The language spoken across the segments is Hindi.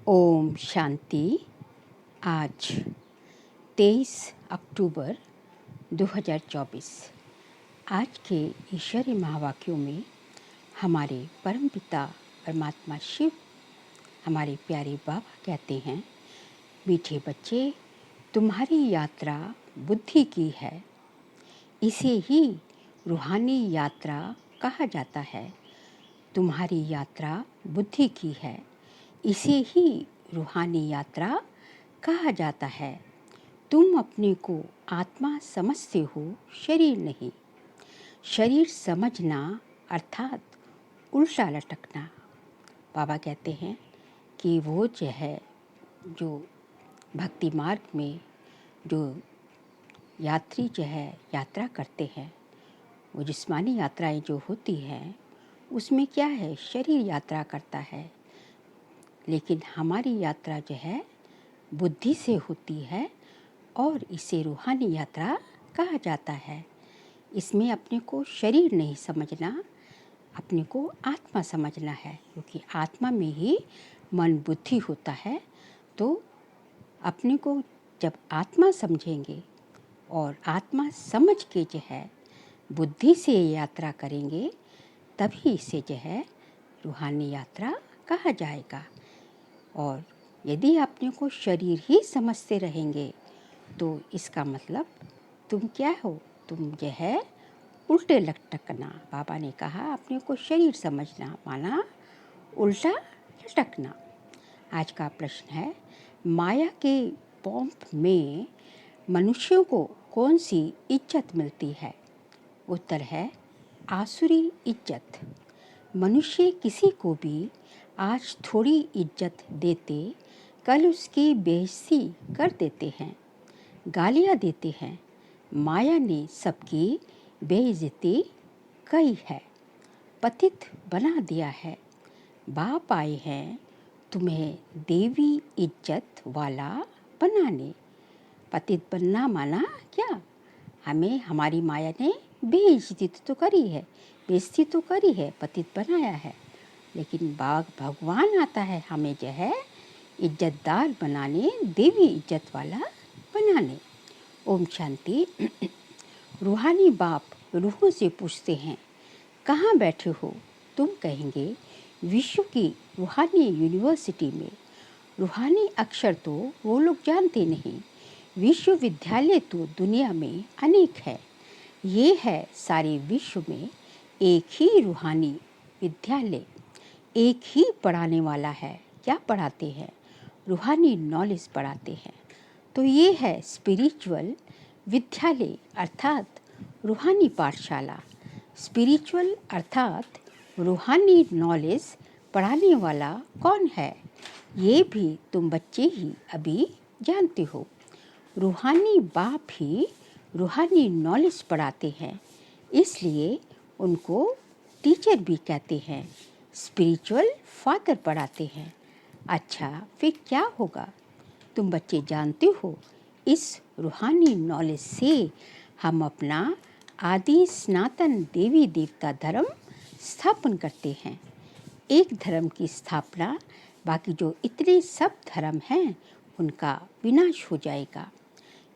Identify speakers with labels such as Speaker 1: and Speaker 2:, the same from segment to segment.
Speaker 1: ओम शांति। आज 23 अक्टूबर 2024। आज के ईश्वरीय महावाक्यों में हमारे परमपिता परमात्मा शिव, हमारे प्यारे बाबा कहते हैं, मीठे बच्चे, तुम्हारी यात्रा बुद्धि की है। इसे ही रूहानी यात्रा कहा जाता है। तुम्हारी यात्रा बुद्धि की है, इसे ही रूहानी यात्रा कहा जाता है। तुम अपने को आत्मा समझते हो, शरीर नहीं। शरीर समझना अर्थात उल्टा लटकना। बाबा कहते हैं कि वो जो भक्ति मार्ग में जो यात्री यात्रा करते हैं, वो जिस्मानी यात्राएं जो होती हैं, उसमें क्या है, शरीर यात्रा करता है। लेकिन हमारी यात्रा बुद्धि से होती है और इसे रूहानी यात्रा कहा जाता है। इसमें अपने को शरीर नहीं समझना, अपने को आत्मा समझना है, क्योंकि आत्मा में ही मन बुद्धि होता है। तो अपने को जब आत्मा समझेंगे और आत्मा समझ के बुद्धि से यात्रा करेंगे, तभी इसे रूहानी यात्रा कहा जाएगा। और यदि अपने को शरीर ही समझते रहेंगे तो इसका मतलब तुम क्या हो, तुम उल्टे लटकना। बाबा ने कहा अपने को शरीर समझना माना उल्टा लटकना। आज का प्रश्न है, माया के पंप में मनुष्यों को कौन सी इज्जत मिलती है? उत्तर है आसुरी इज्जत। मनुष्य किसी को भी आज थोड़ी इज्जत देते, कल उसकी बेइज्जती कर देते हैं, गालियाँ देते हैं। माया ने सबकी बेइज्जती की है, पतित बना दिया है। बाप आए हैं तुम्हें देवी इज्जत वाला बनाने। पतित बनना माना क्या? हमें हमारी माया ने बेइज्जती तो करी है, बेइज्जती तो करी है, पतित बनाया है। लेकिन भगवान आता है हमें इज्जतदार बनाने, देवी इज्जत वाला बनाने। ओम शांति। रूहानी बाप रूहों से पूछते हैं, कहाँ बैठे हो? तुम कहेंगे विश्व की रूहानी यूनिवर्सिटी में। रूहानी अक्षर तो वो लोग जानते नहीं। विश्वविद्यालय तो दुनिया में अनेक है। ये है सारे विश्व में एक ही रूहानी विद्यालय, एक ही पढ़ाने वाला है। क्या पढ़ाते हैं? रूहानी नॉलेज पढ़ाते हैं। तो ये है स्पिरिचुअल विद्यालय अर्थात रूहानी पाठशाला। स्पिरिचुअल अर्थात रूहानी नॉलेज पढ़ाने वाला कौन है, ये भी तुम बच्चे ही अभी जानते हो। रूहानी बाप ही रूहानी नॉलेज पढ़ाते हैं, इसलिए उनको टीचर भी कहते हैं। स्पिरिचुअल फादर पढ़ाते हैं। अच्छा, फिर क्या होगा? तुम बच्चे जानते हो, इस रूहानी नॉलेज से हम अपना आदि सनातन देवी देवता धर्म स्थापन करते हैं। एक धर्म की स्थापना, बाकी जो इतने सब धर्म हैं उनका विनाश हो जाएगा।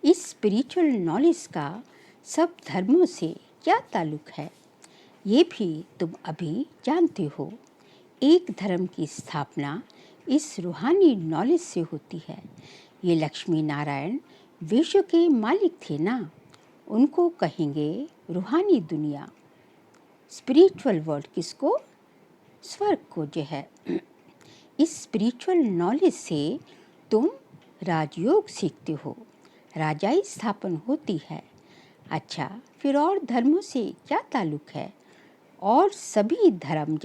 Speaker 1: इस स्पिरिचुअल नॉलेज का सब धर्मों से क्या ताल्लुक है, ये भी तुम अभी जानते हो। एक धर्म की स्थापना इस रूहानी नॉलेज से होती है। ये लक्ष्मी नारायण विश्व के मालिक थे ना, उनको कहेंगे रूहानी दुनिया। स्पिरिचुअल वर्ल्ड किसको? स्वर्ग को इस स्पिरिचुअल नॉलेज से तुम राजयोग सीखते हो, राजाई स्थापन होती है। अच्छा, फिर और धर्मों से क्या ताल्लुक है? और सभी धर्म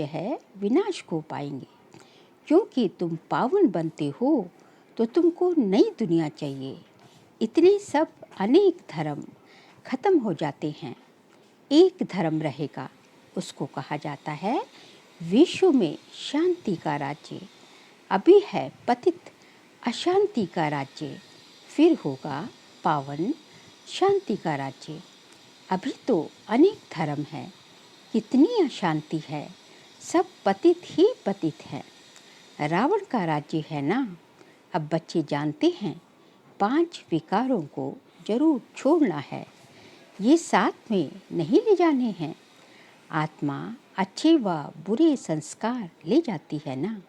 Speaker 1: विनाश को पाएंगे, क्योंकि तुम पावन बनते हो तो तुमको नई दुनिया चाहिए। इतने सब अनेक धर्म खत्म हो जाते हैं, एक धर्म रहेगा। उसको कहा जाता है विश्व में शांति का राज्य। अभी है पतित अशांति का राज्य, फिर होगा पावन शांति का राज्य। अभी तो अनेक धर्म है, कितनी अशांति है, सब पतित ही पतित है। रावण का राज्य है ना। अब बच्चे जानते हैं 5 विकारों को जरूर छोड़ना है, ये साथ में नहीं ले जाने हैं। आत्मा अच्छे व बुरे संस्कार ले जाती है ना।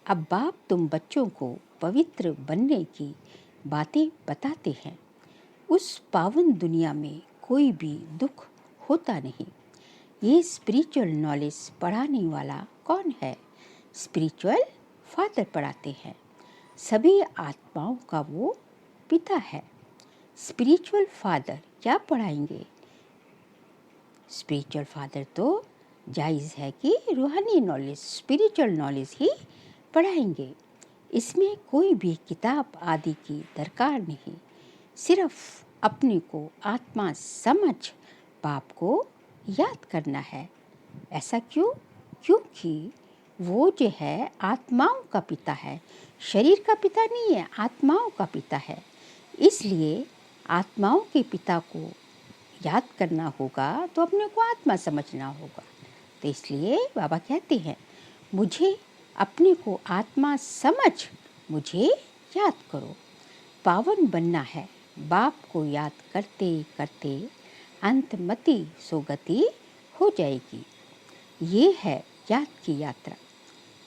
Speaker 1: अब बाप तुम बच्चों को पवित्र बनने की बातें बताते हैं। उस पावन दुनिया में कोई भी दुख होता नहीं। ये स्पिरिचुअल नॉलेज पढ़ाने वाला कौन है? स्पिरिचुअल फादर पढ़ाते हैं। सभी आत्माओं का वो पिता है। स्पिरिचुअल फादर क्या पढ़ाएंगे? स्पिरिचुअल फादर तो जायज़ है कि रूहानी नॉलेज, स्पिरिचुअल नॉलेज ही पढ़ाएंगे। इसमें कोई भी किताब आदि की दरकार नहीं। सिर्फ अपने को आत्मा समझ बाप को याद करना है। ऐसा क्यों? क्योंकि वो जो है आत्माओं का पिता है, शरीर का पिता नहीं है, आत्माओं का पिता है। इसलिए आत्माओं के पिता को याद करना होगा तो अपने को आत्मा समझना होगा। तो इसलिए बाबा कहते हैं मुझे अपने को आत्मा समझ मुझे याद करो। पावन बनना है। बाप को याद करते करते अंतमति सोगति हो जाएगी। ये है याद की यात्रा।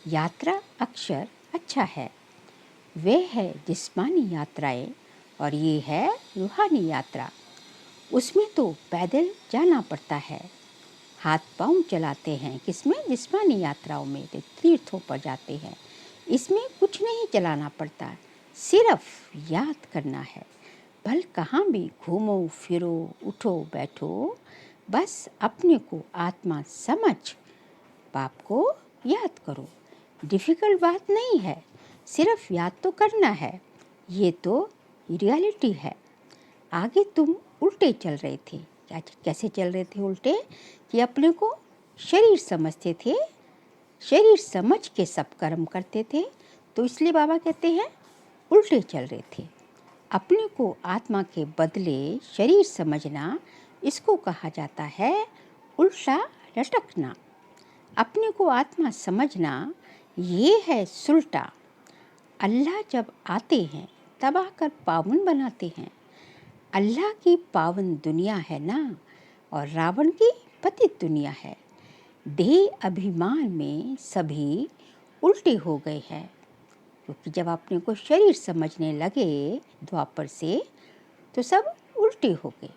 Speaker 1: यात्रा अक्षर अच्छा है। वे है जिस्मानी यात्राएं और ये है रूहानी यात्रा। उसमें तो पैदल जाना पड़ता है, हाथ पांव चलाते हैं। किसमें? जिस्मानी यात्राओं में, तो तीर्थों पर जाते हैं। इसमें कुछ नहीं चलाना पड़ता, सिर्फ याद करना है। भल कहाँ भी घूमो फिरो, उठो बैठो, बस अपने को आत्मा समझ बाप को याद करो। डिफ़िकल्ट बात नहीं है, सिर्फ याद तो करना है। ये तो रियलिटी है। आगे तुम उल्टे चल रहे थे। कैसे चल रहे थे उल्टे? कि अपने को शरीर समझते थे, शरीर समझ के सब कर्म करते थे। तो इसलिए बाबा कहते हैं उल्टे चल रहे थे। अपने को आत्मा के बदले शरीर समझना, इसको कहा जाता है उल्टा लटकना। अपने को आत्मा समझना, ये है सुल्टा। अल्लाह जब आते हैं तब आकर पावन बनाते हैं। अल्लाह की पावन दुनिया है ना, और रावण की पतित दुनिया है। देह अभिमान में सभी उल्टे हो गए हैं, क्योंकि जब अपने को शरीर समझने लगे द्वापर से तो सब उल्टे हो गए।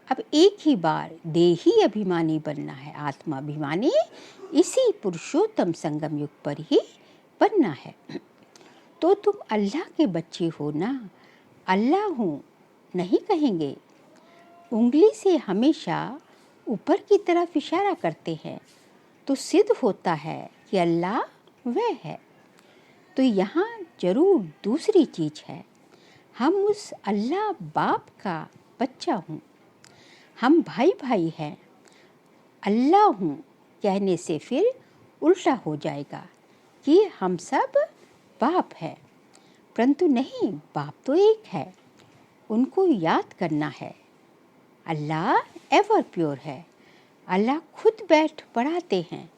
Speaker 1: अब एक ही बार देही अभिमानी बनना है, आत्मा अभिमानी इसी पुरुषोत्तम संगम युग पर ही बनना है। तो तुम अल्लाह के बच्चे हो ना, अल्लाह हूँ नहीं कहेंगे। उंगली से हमेशा ऊपर की तरफ इशारा करते हैं तो सिद्ध होता है कि अल्लाह वह है। तो यहाँ जरूर दूसरी चीज़ है। हम उस अल्लाह बाप का बच्चा हूँ, हम भाई भाई हैं। अल्लाह हूँ कहने से फिर उल्टा हो जाएगा कि हम सब बाप हैं, परंतु नहीं, बाप तो एक है। उनको याद करना है। अल्लाह एवर प्योर है। अल्लाह खुद बैठ पढ़ाते हैं।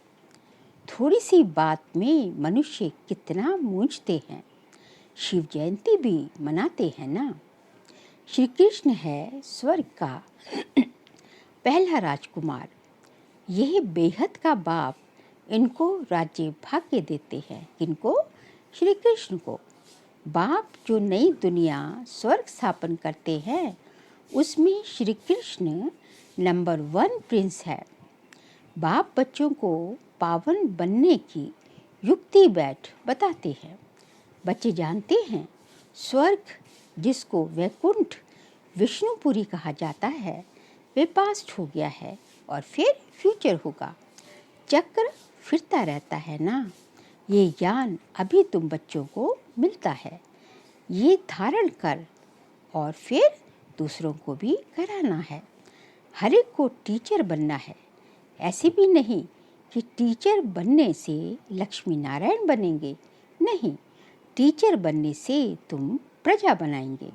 Speaker 1: थोड़ी सी बात में मनुष्य कितना मूंझते हैं। शिव जयंती भी मनाते हैं ना। श्री कृष्ण है स्वर्ग का पहला राजकुमार। यह बेहद का बाप इनको राज्य भाग्य देते हैं। किनको? श्री कृष्ण को। बाप जो नई दुनिया स्वर्ग स्थापन करते हैं उसमें श्री कृष्ण नंबर 1 प्रिंस है। बाप बच्चों को पावन बनने की युक्ति बैठ बताते हैं। बच्चे जानते हैं स्वर्ग जिसको वैकुंठ विष्णुपुरी कहा जाता है वे पास्ट हो गया है और फिर फ्यूचर होगा। चक्र फिरता रहता है ना। ये ज्ञान अभी तुम बच्चों को मिलता है। ये धारण कर और फिर दूसरों को भी कराना है। हर एक को टीचर बनना है। ऐसे भी नहीं कि टीचर बनने से लक्ष्मी नारायण बनेंगे। नहीं, टीचर बनने से तुम प्रजा बनाएंगे।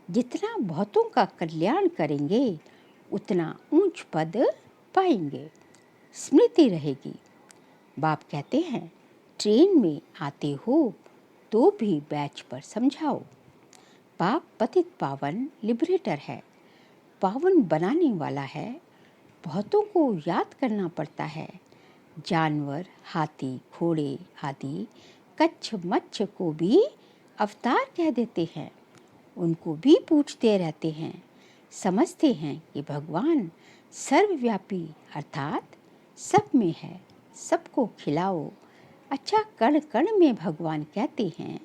Speaker 1: जितना बहुतों का कल्याण करेंगे उतना ऊंच पद पाएंगे, स्मृति रहेगी। बाप कहते हैं ट्रेन में आते हो तो भी बैच पर समझाओ। बाप पतित पावन लिबरेटर है, पावन बनाने वाला है। बहुतों को याद करना पड़ता है। जानवर, हाथी, घोड़े आदि कच्छ मच्छ को भी अवतार कह देते हैं। उनको भी पूछते रहते हैं। समझते हैं कि भगवान सर्वव्यापी अर्थात सब में है। सबको खिलाओ। अच्छा, कण कण में भगवान कहते हैं,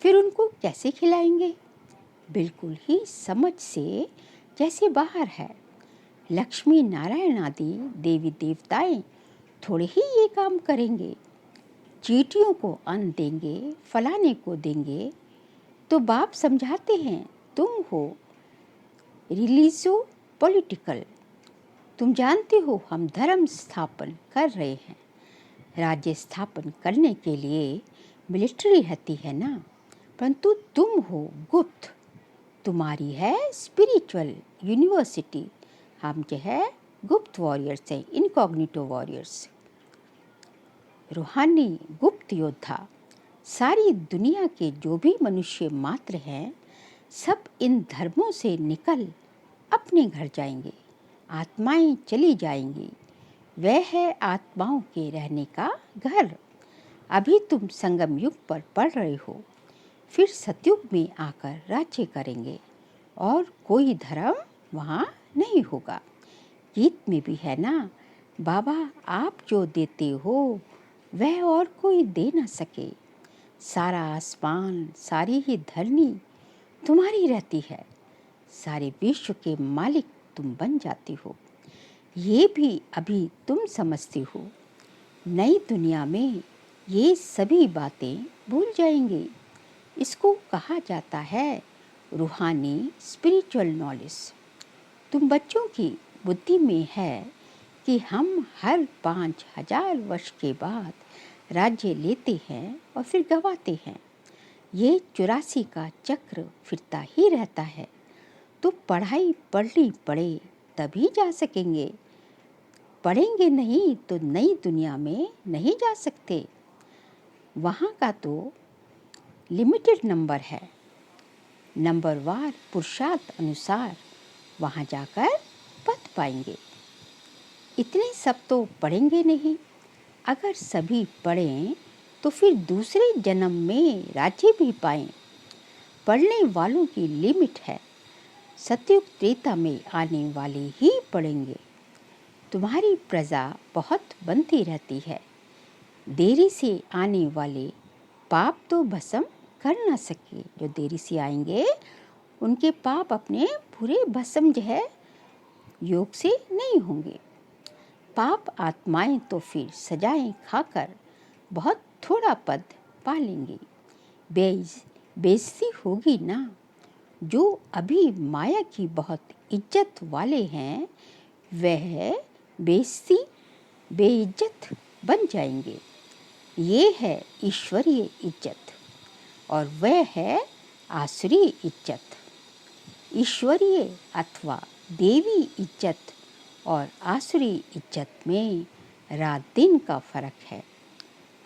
Speaker 1: फिर उनको कैसे खिलाएंगे? बिल्कुल ही समझ से जैसे बाहर है। लक्ष्मी नारायण आदि देवी देवताएं थोड़े ही ये काम करेंगे। चींटियों को अन्न देंगे, फलाने को देंगे। तो बाप समझाते हैं, तुम हो रिलीजो पॉलिटिकल। तुम जानते हो हम धर्म स्थापन कर रहे हैं। राज्य स्थापन करने के लिए मिलिट्री रहती है ना, परंतु तुम हो गुप्त। तुम्हारी है स्पिरिचुअल यूनिवर्सिटी। हम जो है गुप्त वॉरियर्स हैं, इनकॉग्निटो वॉरियर्स, रूहानी गुप्त योद्धा। सारी दुनिया के जो भी मनुष्य मात्र हैं, सब इन धर्मों से निकल अपने घर जाएंगे। आत्माएं चली जाएंगी। वह है आत्माओं के रहने का घर। अभी तुम संगम युग पर पढ़ रहे हो, फिर सतयुग में आकर राज्य करेंगे और कोई धर्म वहाँ नहीं होगा। गीत में भी है ना, बाबा आप जो देते हो वह और कोई दे ना सके। सारा आसमान, सारी ही धरनी तुम्हारी रहती है। सारे विश्व के मालिक तुम बन जाती हो। ये भी अभी तुम समझते हो। नई दुनिया में ये सभी बातें भूल जाएंगे। इसको कहा जाता है रूहानी स्पिरिचुअल नॉलेज। तुम बच्चों की बुद्धि में है कि हम हर 5000 वर्ष के बाद राज्य लेते हैं और फिर गंवाते हैं। ये 84 का चक्र फिरता ही रहता है। तो पढ़ाई पढ़नी पड़े तभी जा सकेंगे। पढ़ेंगे नहीं तो नई दुनिया में नहीं जा सकते। वहाँ का तो लिमिटेड नंबर है। नंबरवार पुरुषार्थ अनुसार वहाँ जाकर पद पाएंगे। इतने सब तो पढ़ेंगे नहीं। अगर सभी पढ़ें तो फिर दूसरे जन्म में राज्य भी पाएं। पढ़ने वालों की लिमिट है। सतयुग त्रेता में आने वाले ही पढ़ेंगे। तुम्हारी प्रजा बहुत बनती रहती है। देरी से आने वाले पाप तो भस्म कर ना सके। जो देरी से आएंगे उनके पाप अपने पूरे भस्म जो है योग से नहीं होंगे। पाप आत्माएं तो फिर सजाएं खाकर बहुत थोड़ा पद पा लेंगी। बेइज्जती होगी ना। जो अभी माया की बहुत इज्जत वाले हैं वह बेइज्जत बन जाएंगे। ये है ईश्वरीय इज्जत और वह है आसुरी इज्जत। ईश्वरीय अथवा देवी इज्जत और आसुरी इज्जत में रात दिन का फर्क है।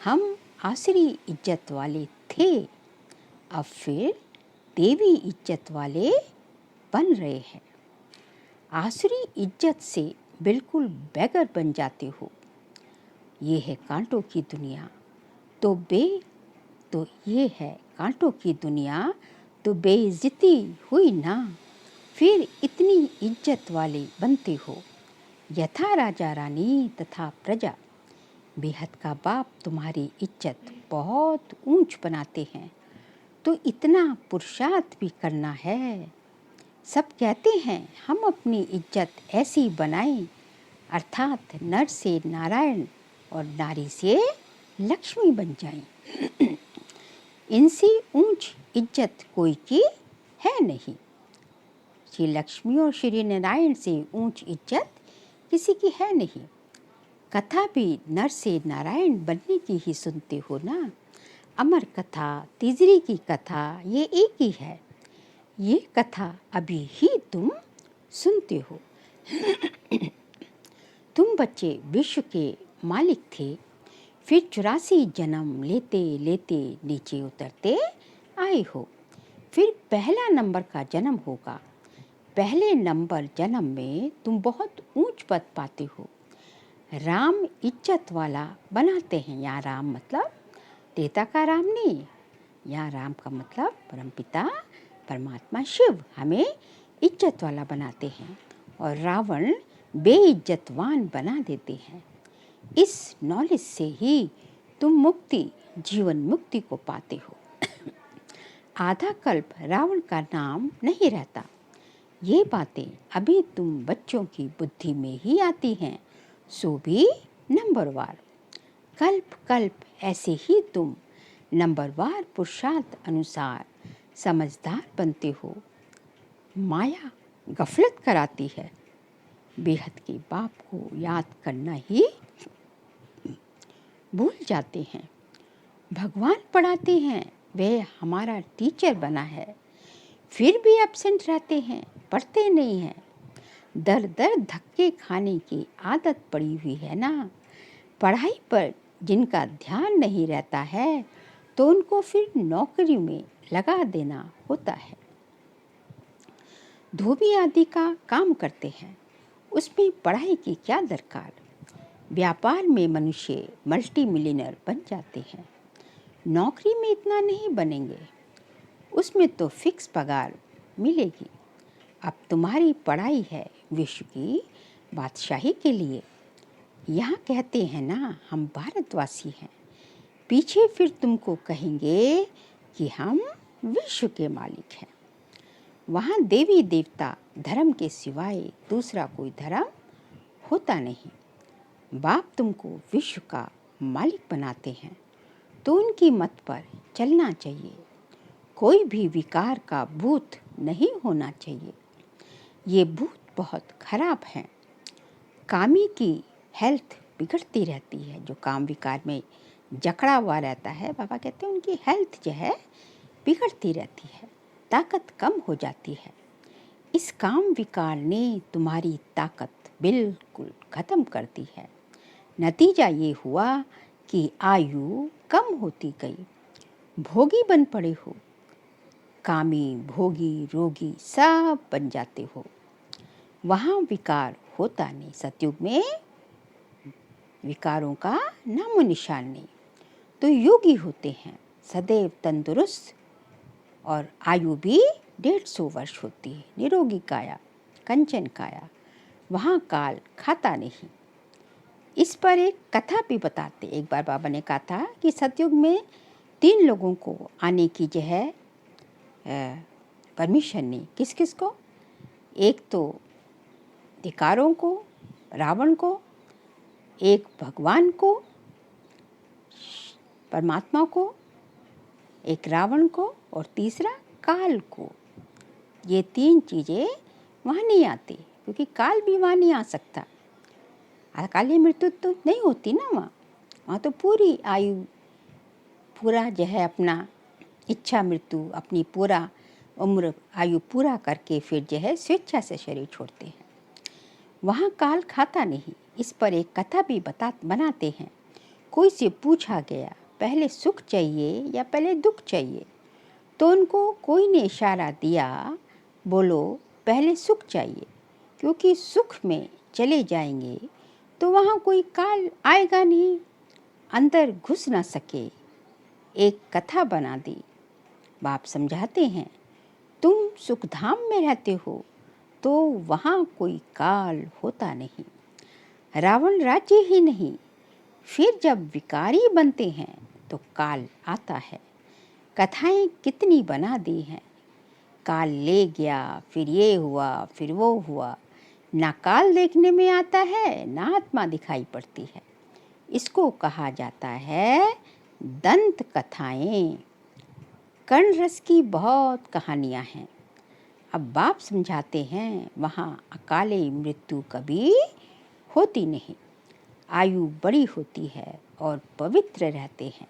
Speaker 1: हम आसुरी इज्जत वाले थे, अब फिर देवी इज्जत वाले बन रहे हैं। आसुरी इज्जत से बिल्कुल बेगर बन जाते हो। ये है कांटों की दुनिया। तो ये है कांटों की दुनिया। तो बेइज्जती हुई ना, फिर इतनी इज्जत वाले बनते हो। यथा राजा रानी तथा प्रजा। बेहद का बाप तुम्हारी इज्जत बहुत ऊंच बनाते हैं। तो इतना पुरुषार्थ भी करना है। सब कहते हैं हम अपनी इज्जत ऐसी बनाएं, अर्थात नर से नारायण और नारी से लक्ष्मी बन जाएं। इनसे ऊंच इज्जत कोई की है नहीं। श्री लक्ष्मी और श्री नारायण से ऊंच इज्जत किसी की है नहीं। कथा भी नर से नारायण बनने की ही सुनते हो ना। अमर कथा, तीजरी की कथा ये एक ही है। ये कथा अभी ही तुम सुनते हो। तुम बच्चे विश्व के मालिक थे। फिर 84 जन्म लेते लेते नीचे उतरते आए हो। फिर पहला नंबर का जन्म होगा। पहले नंबर जन्म में तुम बहुत ऊंच पद पाते हो। राम इज्जत वाला बनाते हैं। यहाँ राम मतलब देवता का राम नहीं, यहाँ राम का मतलब परमपिता परमात्मा शिव हमें इज्जत वाला बनाते हैं और रावण बेइज्जतवान बना देते हैं। इस नॉलेज से ही तुम मुक्ति, जीवन मुक्ति को पाते हो। आधा कल्प रावण का नाम नहीं रहता। ये बातें अभी तुम बच्चों की बुद्धि में ही आती हैं, सो भी नंबरवार। कल्प कल्प ऐसे ही तुम नंबरवार पुरुषार्थ अनुसार समझदार बनते हो। माया गफलत कराती है। बेहद के बाप को याद करना ही भूल जाते हैं। भगवान पढ़ाते हैं, वह हमारा टीचर बना है, फिर भी एब्सेंट रहते हैं, पढ़ते नहीं हैं। दर दर धक्के खाने की आदत पड़ी हुई है ना। पढ़ाई पर जिनका ध्यान नहीं रहता है तो उनको फिर नौकरी में लगा देना होता है। धोबी आदि का काम करते हैं, उसमें पढ़ाई की क्या दरकार। व्यापार में मनुष्य मल्टी मिलियनर बन जाते हैं, नौकरी में इतना नहीं बनेंगे, उसमें तो फिक्स पगार मिलेगी। अब तुम्हारी पढ़ाई है विश्व की बादशाही के लिए। यहाँ कहते हैं ना हम भारतवासी हैं, पीछे फिर तुमको कहेंगे कि हम विश्व के मालिक हैं। वहाँ देवी देवता धर्म के सिवाय दूसरा कोई धर्म होता नहीं। बाप तुमको विश्व का मालिक बनाते हैं तो उनकी मत पर चलना चाहिए। कोई भी विकार का भूत नहीं होना चाहिए। ये भूत बहुत खराब हैं। कामी की हेल्थ बिगड़ती रहती है। जो काम विकार में जकड़ा हुआ रहता है, बाबा कहते हैं उनकी हेल्थ जो है बिगड़ती रहती है, ताकत कम हो जाती है। इस काम विकार ने तुम्हारी ताकत बिल्कुल खत्म कर दी है। नतीजा ये हुआ कि आयु कम होती गई, भोगी बन पड़े हो। कामी, भोगी, रोगी सब बन जाते हो। वहाँ विकार होता नहीं। सतयुग में विकारों का नामो निशान नहीं। तो योगी होते हैं, सदैव तंदुरुस्त, और आयु भी 150 वर्ष होती है। निरोगी काया, कंचन काया, वहाँ काल खाता नहीं। इस पर एक कथा भी बताते। एक बार बाबा ने कहा था कि सतयुग में 3 लोगों को आने की जो है परमिशन नहीं। किस किस को? एक तो धिकारों को, रावण को, एक भगवान को, परमात्मा को, एक रावण को, और तीसरा काल को। ये 3 चीज़ें वहाँ नहीं आती, क्योंकि काल भी वहाँ नहीं आ सकता। अकाली मृत्यु तो नहीं होती ना वहाँ तो पूरी आयु, पूरा जो है अपना इच्छा मृत्यु, अपनी पूरा उम्र आयु पूरा करके फिर जो है स्वेच्छा से शरीर छोड़ते हैं। वहाँ काल खाता नहीं। इस पर एक कथा भी बनाते हैं। कोई से पूछा गया पहले सुख चाहिए या पहले दुख चाहिए, तो उनको कोई ने इशारा दिया, बोलो पहले सुख चाहिए, क्योंकि सुख में चले जाएंगे तो वहाँ कोई काल आएगा नहीं, अंदर घुस ना सके। एक कथा बना दी। बाप समझाते हैं, तुम सुखधाम में रहते हो तो वहाँ कोई काल होता नहीं। रावण राज्य ही नहीं, फिर जब विकारी बनते हैं तो काल आता है। कथाएं कितनी बना दी हैं। काल ले गया, फिर ये हुआ, फिर वो हुआ। ना काल देखने में आता है, ना आत्मा दिखाई पड़ती है। इसको कहा जाता है दंत कथाएं। कर्ण रस की बहुत कहानियां हैं। अब बाप समझाते हैं, वहाँ अकाले मृत्यु कभी होती नहीं। आयु बड़ी होती है और पवित्र रहते हैं।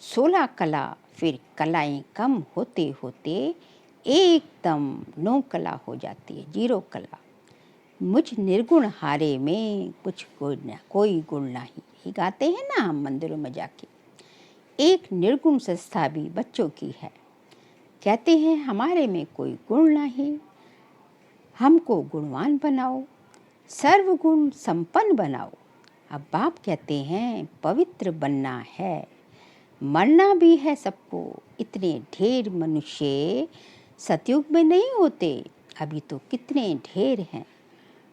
Speaker 1: 16 कला, फिर कलाएं कम होते होते एकदम 9 कला हो जाती है, 0 कला। मुझ निर्गुण हारे में कुछ कोई गुण नहीं। ये गाते हैं ना हम मंदिरों में जाके। एक निर्गुण संस्था भी बच्चों की है। कहते हैं हमारे में कोई गुण नहीं, हमको गुणवान बनाओ, सर्वगुण संपन्न बनाओ। अब बाप कहते हैं पवित्र बनना है, मरना भी है सबको। इतने ढेर मनुष्य सतयुग में नहीं होते, अभी तो कितने ढेर हैं।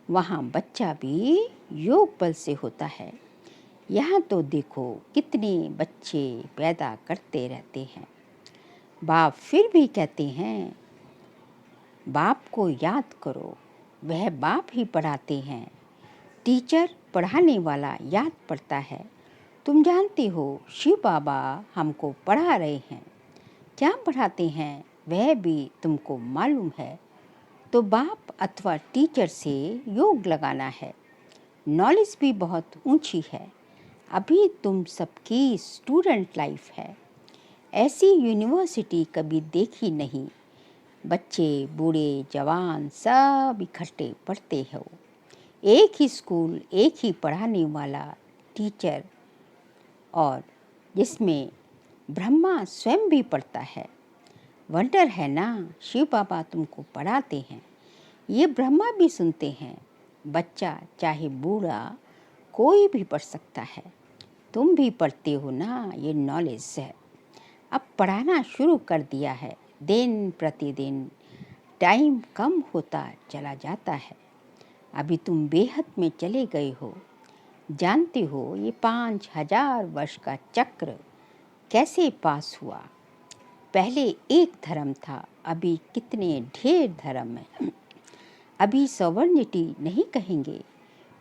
Speaker 1: वहाँ बच्चा भी योग बल से होता है। यहाँ तो देखो कितने बच्चे पैदा करते रहते हैं। बाप फिर भी कहते हैं बाप को याद करो, वह बाप ही पढ़ाते हैं। टीचर पढ़ाने वाला याद पड़ता है। तुम जानते हो शिव बाबा हमको पढ़ा रहे हैं। क्या पढ़ाते हैं वह भी तुमको मालूम है। तो बाप अथवा टीचर से योग लगाना है। नॉलेज भी बहुत ऊंची है। अभी तुम सबकी स्टूडेंट लाइफ है। ऐसी यूनिवर्सिटी कभी देखी नहीं। बच्चे बूढ़े जवान सब इकट्ठे पढ़ते हो। एक ही स्कूल, एक ही पढ़ाने वाला टीचर, और जिसमें ब्रह्मा स्वयं भी पढ़ता है। वंडर है ना, शिव बाबा तुमको पढ़ाते हैं, ये ब्रह्मा भी सुनते हैं। बच्चा चाहे बूढ़ा कोई भी पढ़ सकता है। तुम भी पढ़ते हो ना, ये नॉलेज है। अब पढ़ाना शुरू कर दिया है। दिन प्रतिदिन टाइम कम होता चला जाता है। अभी तुम बेहद में चले गए हो। जानते हो ये 5000 वर्ष का चक्र कैसे पास हुआ। पहले एक धर्म था, अभी कितने ढेर धर्म हैं। अभी सवर्निटी नहीं कहेंगे,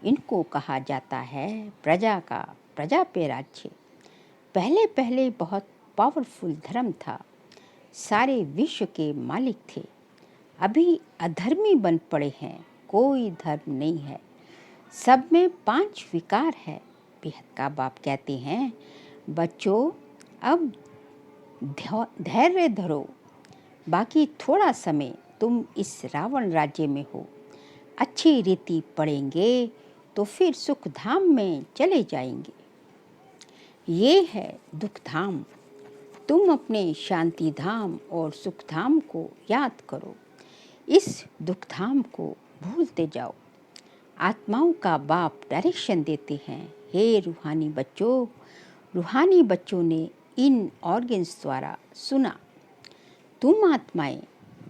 Speaker 1: इनको कहा जाता है प्रजा पे राज्य। पहले पहले बहुत पावरफुल धर्म था, सारे विश्व के मालिक थे। अभी अधर्मी बन पड़े हैं, कोई धर्म नहीं है। सब में 5 विकार है। बेहद का बाप कहते हैं बच्चों अब धैर्य धरो, बाकी थोड़ा समय तुम इस रावण राज्य में हो। अच्छी रीति पढ़ेंगे तो फिर सुख धाम में चले जाएंगे। ये है दुख धाम। तुम अपने शांति धाम और सुख धाम को याद करो, इस दुख धाम को भूलते जाओ। आत्माओं का बाप डायरेक्शन देते हैं। हे रूहानी बच्चों, रूहानी बच्चों ने इन ऑर्गन्स द्वारा सुना। तुम आत्माएं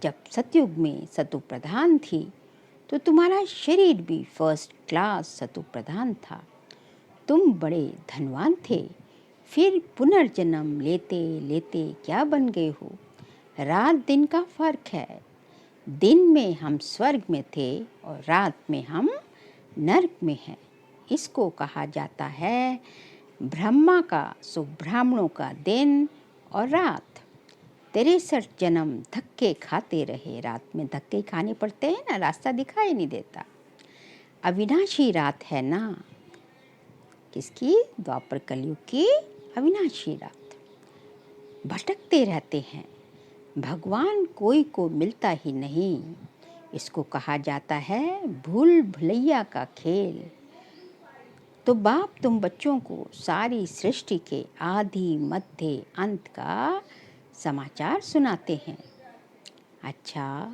Speaker 1: जब सतयुग में सतु प्रधान थी तो तुम्हारा शरीर भी फर्स्ट क्लास सतु प्रधान था। तुम बड़े धनवान थे, फिर पुनर्जन्म लेते लेते क्या बन गए हो। रात दिन का फर्क है। दिन में हम स्वर्ग में थे और रात में हम नरक में हैं। इसको कहा जाता है ब्रह्मा का सो ब्राह्मणों का दिन और रात। 63 जन्म धक्के खाते रहे। रात में धक्के खाने पड़ते हैं ना, रास्ता दिखाई नहीं देता। अविनाशी रात है ना, किसकी, द्वापर कलयुग की अविनाशी रात। भटकते रहते हैं, भगवान कोई को मिलता ही नहीं। इसको कहा जाता है भूल भुलैया का खेल। तो बाप तुम बच्चों को सारी सृष्टि के आदि मध्य अंत का समाचार सुनाते हैं। अच्छा,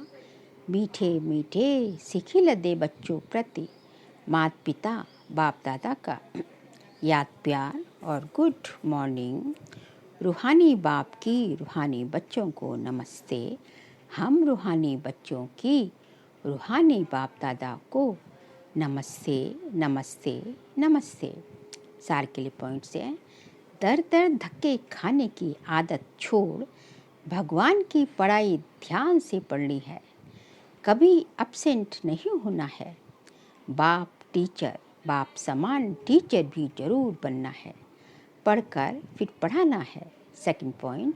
Speaker 1: मीठे मीठे सिखिल दे बच्चों प्रति माता पिता बाप दादा का याद प्यार और गुड मॉर्निंग। रूहानी बाप की रूहानी बच्चों को नमस्ते। हम रूहानी बच्चों की रूहानी बाप दादा को नमस्ते नमस्ते नमस्ते। सार के लिए पॉइंट से दर दर धक्के खाने की आदत छोड़ भगवान की पढ़ाई ध्यान से पढ़नी है। कभी एब्सेंट नहीं होना है। बाप टीचर, बाप समान टीचर भी जरूर बनना है। पढ़कर फिर पढ़ाना है। सेकंड पॉइंट,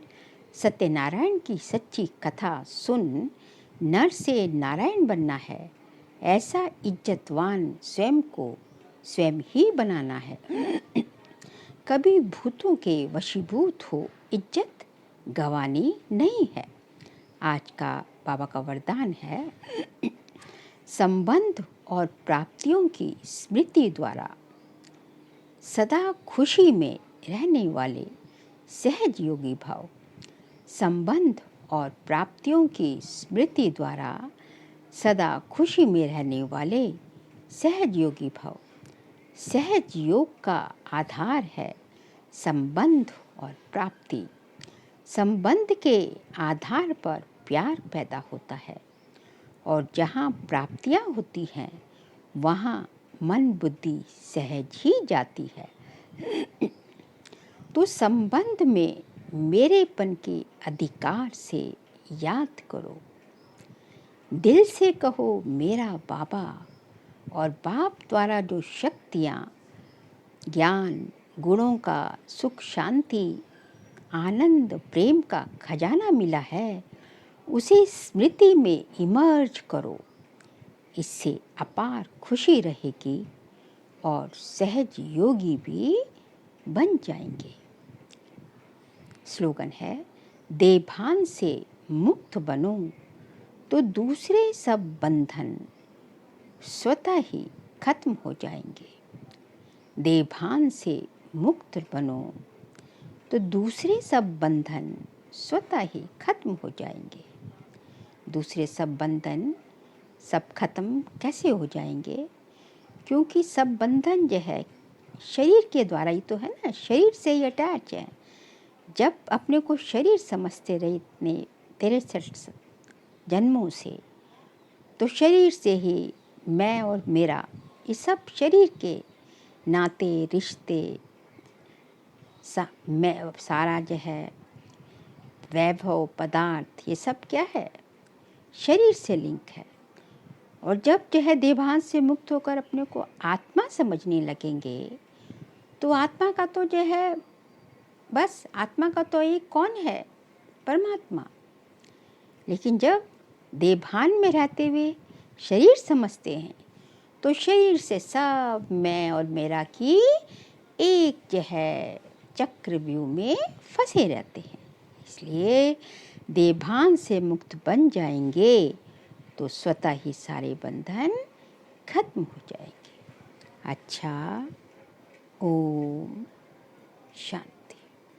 Speaker 1: सत्यनारायण की सच्ची कथा सुन नर से नारायण बनना है। ऐसा इज्जतवान स्वयं को स्वयं ही बनाना है। कभी भूतों के वशीभूत हो, इज्जत गंवानी नहीं है। आज का बाबा का वरदान है संबंध और प्राप्तियों की स्मृति द्वारा सदा खुशी में रहने वाले सहज योगी भाव, संबंध और प्राप्तियों की स्मृति द्वारा सदा खुशी में रहने वाले सहज योगी भाव। सहज योग का आधार है संबंध और प्राप्ति। संबंध के आधार पर प्यार पैदा होता है और जहाँ प्राप्तियाँ होती हैं वहाँ मन बुद्धि सहज ही जाती है। तो संबंध में मेरेपन के अधिकार से याद करो, दिल से कहो मेरा बाबा, और बाप द्वारा जो शक्तियाँ, ज्ञान, गुणों का, सुख, शांति, आनंद, प्रेम का खजाना मिला है उसे स्मृति में इमर्ज करो। इससे अपार खुशी रहेगी और सहज योगी भी बन जाएंगे। स्लोगन है, देभान से मुक्त बनो तो दूसरे सब बंधन स्वतः ही खत्म हो जाएंगे। देभान से मुक्त बनो तो दूसरे सब बंधन स्वतः ही खत्म हो जाएंगे। दूसरे सब बंधन सब खत्म कैसे हो जाएंगे? क्योंकि सब बंधन जो है शरीर के द्वारा ही तो है ना, शरीर से ही अटैच है। जब अपने को शरीर समझते रहे इतने 63 जन्मों से, तो शरीर से ही मैं और मेरा, ये सब शरीर के नाते रिश्ते, मैं सारा जो है वैभव पदार्थ, ये सब क्या है? शरीर से लिंक है। और जब जो है देहांत से मुक्त होकर अपने को आत्मा समझने लगेंगे तो आत्मा का तो जो है बस, आत्मा का तो एक कौन है? परमात्मा। लेकिन जब देभान में रहते हुए शरीर समझते हैं तो शरीर से सब मैं और मेरा की एक जो है चक्रव्यूह में फंसे रहते हैं। इसलिए देभान से मुक्त बन जाएंगे तो स्वतः ही सारे बंधन खत्म हो जाएंगे। अच्छा, ओम शांति।